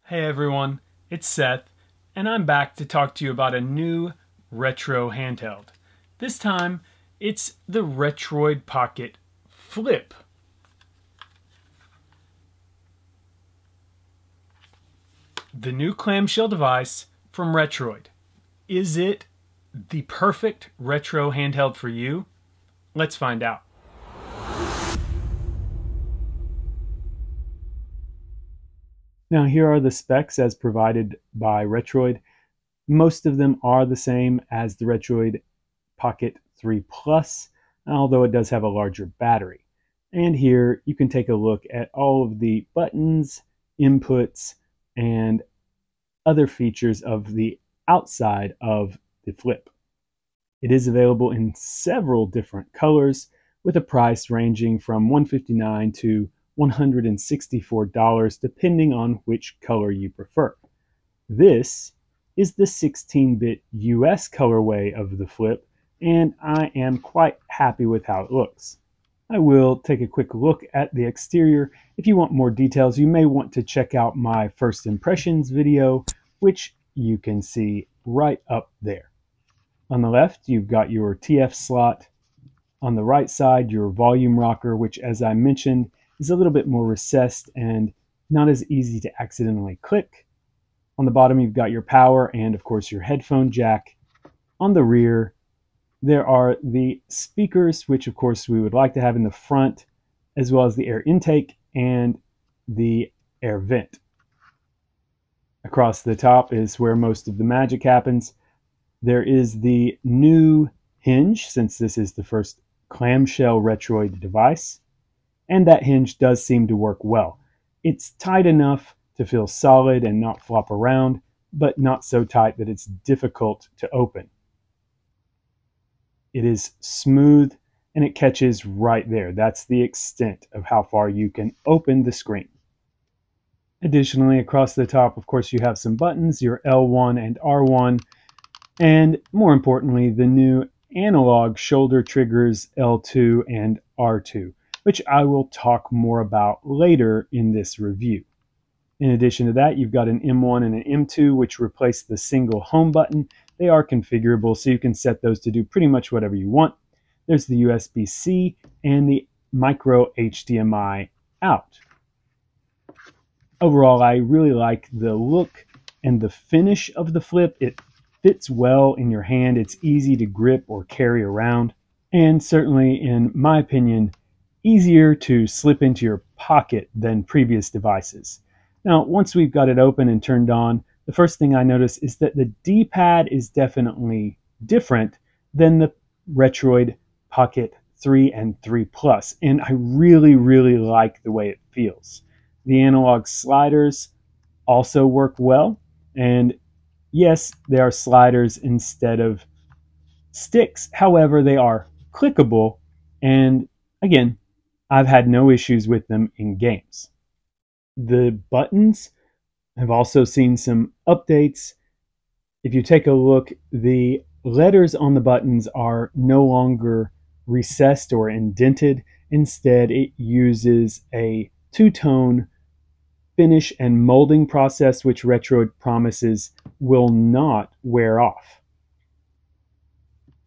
Hey everyone, it's Seth, and I'm back to talk to you about a new retro handheld. This time, it's the Retroid Pocket Flip. The new clamshell device from Retroid. Is it the perfect retro handheld for you? Let's find out. Now here are the specs as provided by Retroid. Most of them are the same as the Retroid Pocket 3 Plus, although it does have a larger battery. And here you can take a look at all of the buttons, inputs, and other features of the outside of the Flip. It is available in several different colors with a price ranging from $159 to $164 depending on which color you prefer. This is the 16-bit US colorway of the Flip, and I am quite happy with how it looks. I will take a quick look at the exterior. If you want more details, you may want to check out my first impressions video, which you can see right up there. On the left, you've got your TF slot. On the right side, your volume rocker, which, as I mentioned, is a little bit more recessed and not as easy to accidentally click. On the bottom, you've got your power and, of course, your headphone jack. On the rear, there are the speakers, which, of course, we would like to have in the front, as well as the air intake and the air vent. Across the top is where most of the magic happens. There is the new hinge, since this is the first clamshell Retroid device. And that hinge does seem to work well. It's tight enough to feel solid and not flop around, but not so tight that it's difficult to open. It is smooth and it catches right there. That's the extent of how far you can open the screen. Additionally, across the top, of course, you have some buttons, your L1 and R1, and more importantly, the new analog shoulder triggers L2 and R2. Which I will talk more about later in this review. In addition to that, you've got an M1 and an M2, which replace the single home button. They are configurable, so you can set those to do pretty much whatever you want. There's the USB-C and the micro HDMI out. Overall, I really like the look and the finish of the Flip. It fits well in your hand. It's easy to grip or carry around. And certainly, in my opinion, easier to slip into your pocket than previous devices. Now, once we've got it open and turned on, the first thing I notice is that the D-pad is definitely different than the Retroid Pocket 3 and 3 Plus, and I really like the way it feels. The analog sliders also work well, and yes, they are sliders instead of sticks. However, they are clickable, and again, I've had no issues with them in games. The buttons have also seen some updates. If you take a look, the letters on the buttons are no longer recessed or indented. Instead, it uses a two-tone finish and molding process, which Retroid promises will not wear off.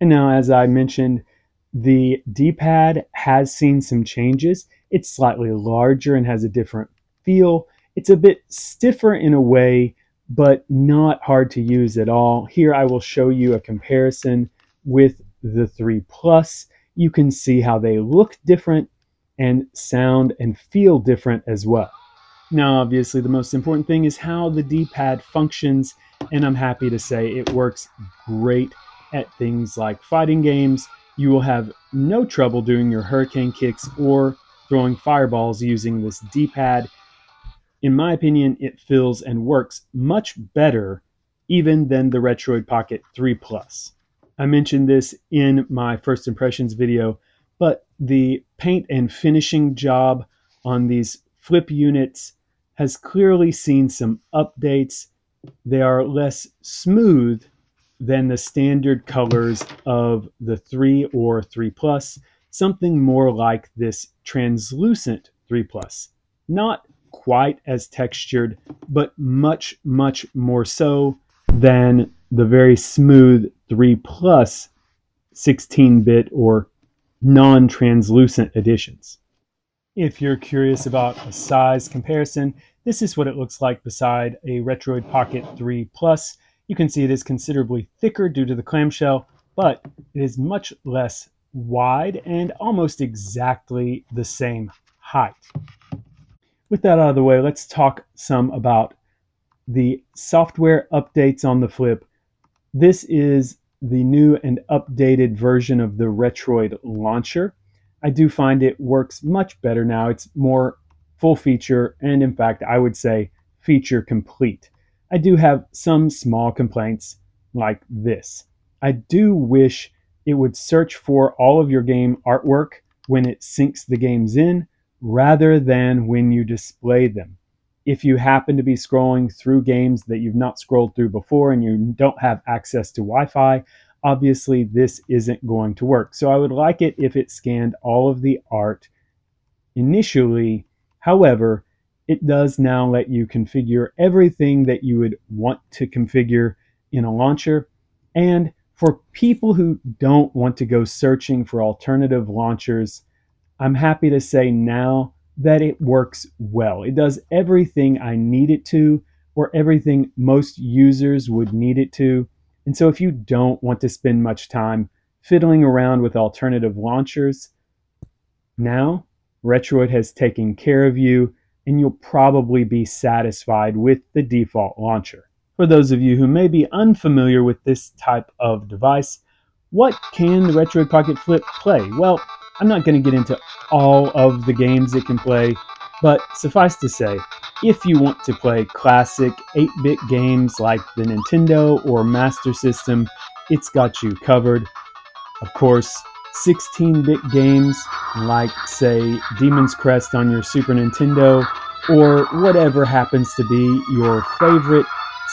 And now, as I mentioned, the D-pad has seen some changes. It's slightly larger and has a different feel. It's a bit stiffer in a way, but not hard to use at all. Here I will show you a comparison with the 3 Plus. You can see how they look different and sound and feel different as well. Now, obviously, the most important thing is how the D-pad functions, and I'm happy to say it works great at things like fighting games. You will have no trouble doing your hurricane kicks or throwing fireballs using this D-pad. In my opinion, it feels and works much better even than the Retroid Pocket 3 Plus. I mentioned this in my first impressions video, but the paint and finishing job on these Flip units has clearly seen some updates. They are less smooth than the standard colors of the 3 or 3 Plus, something more like this translucent 3 Plus. Not quite as textured, but much, much more so than the very smooth 3 Plus 16-bit or non-translucent editions. If you're curious about a size comparison, this is what it looks like beside a Retroid Pocket 3 Plus. You can see it is considerably thicker due to the clamshell, but it is much less wide and almost exactly the same height. With that out of the way, let's talk some about the software updates on the Flip. This is the new and updated version of the Retroid Launcher. I do find it works much better now. It's more full feature and, in fact, I would say feature complete. I do have some small complaints like this. I do wish it would search for all of your game artwork when it syncs the games in rather than when you display them. If you happen to be scrolling through games that you've not scrolled through before and you don't have access to Wi-Fi, obviously this isn't going to work. So I would like it if it scanned all of the art initially. However, it does now let you configure everything that you would want to configure in a launcher. And for people who don't want to go searching for alternative launchers, I'm happy to say now that it works well. It does everything I need it to, or everything most users would need it to. And so if you don't want to spend much time fiddling around with alternative launchers, now Retroid has taken care of you and you'll probably be satisfied with the default launcher. For those of you who may be unfamiliar with this type of device, what can the Retroid Pocket Flip play? Well, I'm not going to get into all of the games it can play, but suffice to say, if you want to play classic 8-bit games like the Nintendo or Master System, it's got you covered. Of course, 16-bit games like, say, Demon's Crest on your Super Nintendo, or whatever happens to be your favorite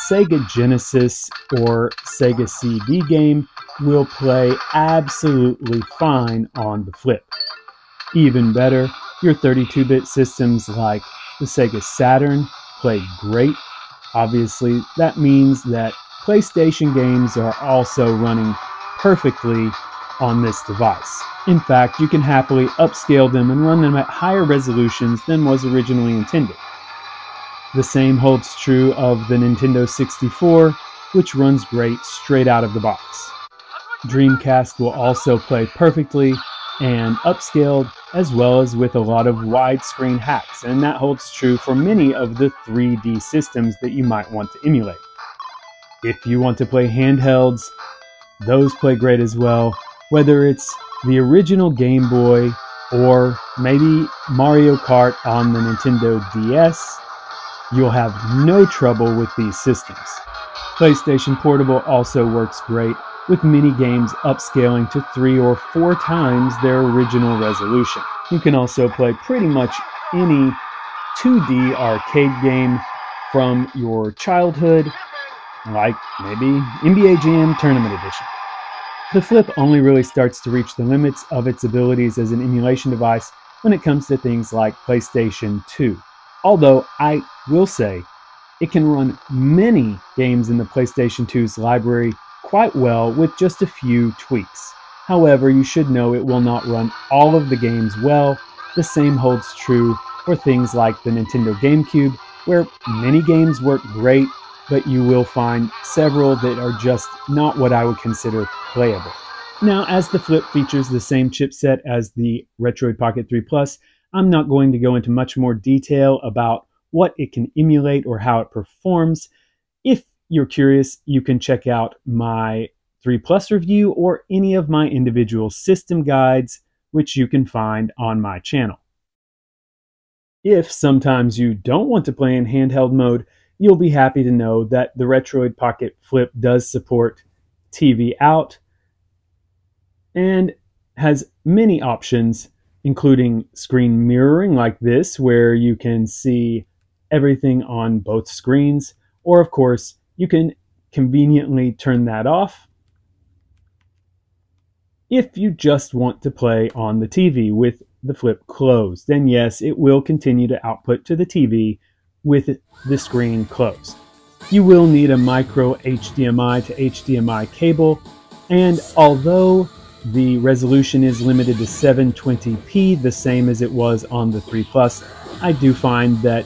Sega Genesis or Sega CD game will play absolutely fine on the Flip. Even better, your 32-bit systems like the Sega Saturn play great. Obviously, that means that PlayStation games are also running perfectly on this device. In fact, you can happily upscale them and run them at higher resolutions than was originally intended. The same holds true of the Nintendo 64, which runs great straight out of the box. Dreamcast will also play perfectly and upscaled, as well as with a lot of widescreen hacks, and that holds true for many of the 3D systems that you might want to emulate. If you want to play handhelds, those play great as well, whether it's the original Game Boy or maybe Mario Kart on the Nintendo DS, you'll have no trouble with these systems. PlayStation Portable also works great, with many games upscaling to 3 or 4 times their original resolution. You can also play pretty much any 2D arcade game from your childhood, like maybe NBA Jam Tournament Edition. The Flip only really starts to reach the limits of its abilities as an emulation device when it comes to things like PlayStation 2. Although I will say it can run many games in the PlayStation 2's library quite well with just a few tweaks. However, you should know it will not run all of the games well. The same holds true for things like the Nintendo GameCube, where many games work great, but you will find several that are just not what I would consider playable. Now, as the Flip features the same chipset as the Retroid Pocket 3 Plus, I'm not going to go into much more detail about what it can emulate or how it performs. If you're curious, you can check out my 3 Plus review or any of my individual system guides, which you can find on my channel. If sometimes you don't want to play in handheld mode, you'll be happy to know that the Retroid Pocket Flip does support TV out and has many options, including screen mirroring like this, where you can see everything on both screens, or of course, you can conveniently turn that off if you just want to play on the TV with the flip closed. And yes, it will continue to output to the TV with the screen closed. You will need a micro HDMI to HDMI cable, and although the resolution is limited to 720p, the same as it was on the 3 Plus, I do find that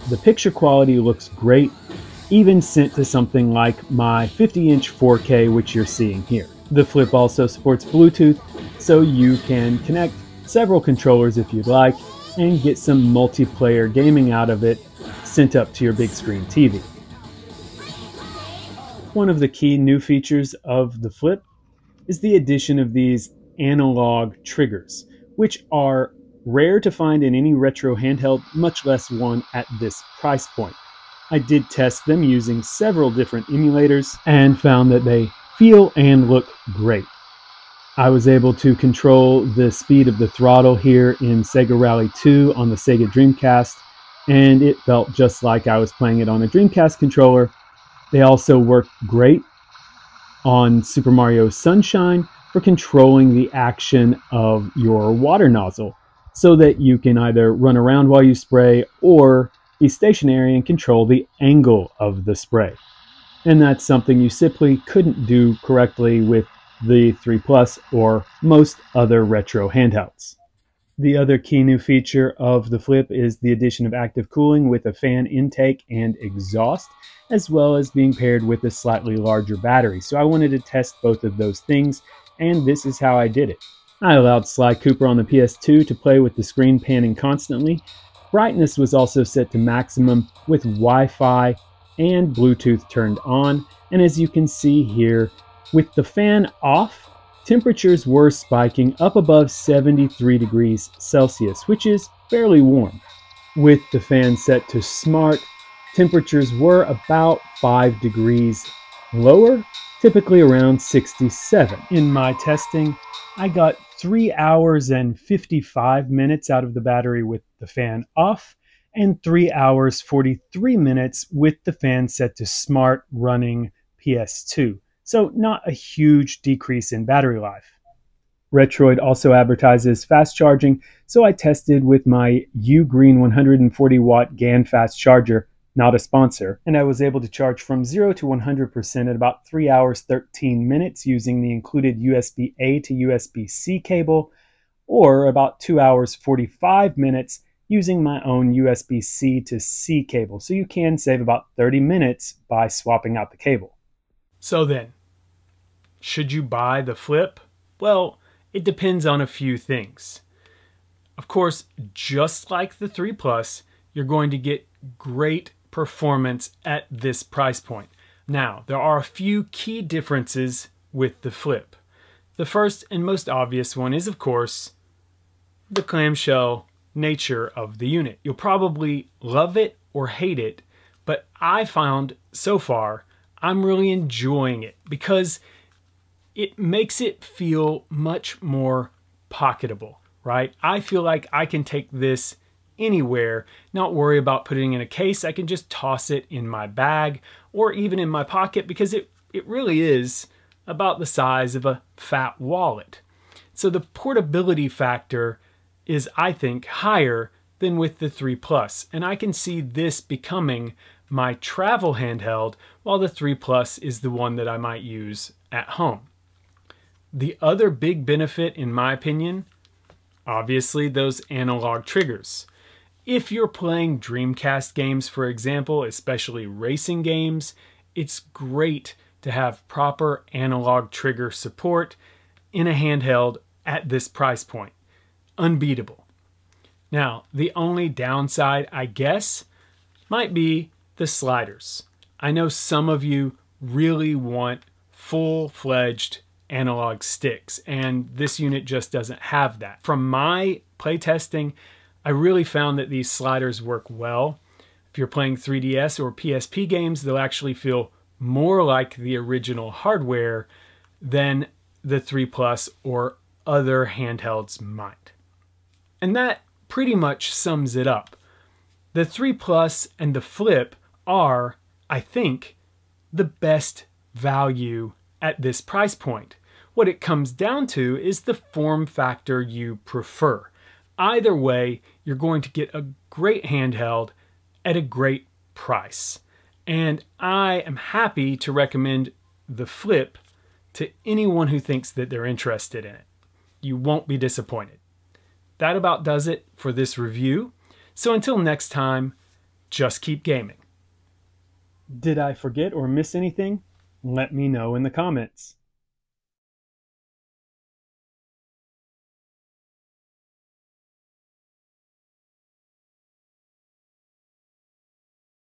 the picture quality looks great, even sent to something like my 50-inch 4K, which you're seeing here. The Flip also supports Bluetooth, so you can connect several controllers if you'd like, and get some multiplayer gaming out of it sent up to your big screen TV. One of the key new features of the Flip is the addition of these analog triggers, which are rare to find in any retro handheld, much less one at this price point. I did test them using several different emulators and found that they feel and look great. I was able to control the speed of the throttle here in Sega Rally 2 on the Sega Dreamcast, and it felt just like I was playing it on a Dreamcast controller. They also work great on Super Mario Sunshine for controlling the action of your water nozzle, so that you can either run around while you spray or be stationary and control the angle of the spray. And that's something you simply couldn't do correctly with the 3 Plus or most other retro handhelds. The other key new feature of the Flip is the addition of active cooling with a fan intake and exhaust, as well as being paired with a slightly larger battery. So I wanted to test both of those things, and this is how I did it. I allowed Sly Cooper on the PS2 to play with the screen panning constantly. Brightness was also set to maximum with Wi-Fi and Bluetooth turned on, and as you can see here, with the fan off, temperatures were spiking up above 73 degrees Celsius, which is fairly warm. With the fan set to smart, temperatures were about 5 degrees lower, typically around 67. In my testing, I got 3 hours and 55 minutes out of the battery with the fan off, and 3 hours 43 minutes with the fan set to smart running PS2. So not a huge decrease in battery life. Retroid also advertises fast charging, so I tested with my Ugreen 140 watt GAN fast charger, not a sponsor, and I was able to charge from 0 to 100% at about 3 hours 13 minutes using the included USB-A to USB-C cable, or about 2 hours 45 minutes using my own USB-C to C cable. So you can save about 30 minutes by swapping out the cable. So then, should you buy the Flip? Well, it depends on a few things. Of course, just like the 3 Plus, you're going to get great performance at this price point. Now, there are a few key differences with the Flip. The first and most obvious one is, of course, the clamshell nature of the unit. You'll probably love it or hate it, but I found so far I'm really enjoying it because it makes it feel much more pocketable, right? I feel like I can take this anywhere, not worry about putting it in a case. I can just toss it in my bag or even in my pocket because it really is about the size of a fat wallet. So the portability factor is, I think, higher than with the 3 Plus, and I can see this becoming my travel handheld, while the 3 Plus is the one that I might use at home. The other big benefit, in my opinion, obviously those analog triggers. If you're playing Dreamcast games, for example, especially racing games, it's great to have proper analog trigger support in a handheld at this price point. Unbeatable. Now, the only downside, I guess, might be the sliders. I know some of you really want full-fledged analog sticks, and this unit just doesn't have that. From my playtesting, I really found that these sliders work well. If you're playing 3DS or PSP games, they'll actually feel more like the original hardware than the 3 Plus or other handhelds might. And that pretty much sums it up. The 3 Plus and the Flip are, I think, the best value at this price point. What it comes down to is the form factor you prefer. Either way, you're going to get a great handheld at a great price. And I am happy to recommend the Flip to anyone who thinks that they're interested in it. You won't be disappointed. That about does it for this review. So until next time, just keep gaming. Did I forget or miss anything? Let me know in the comments.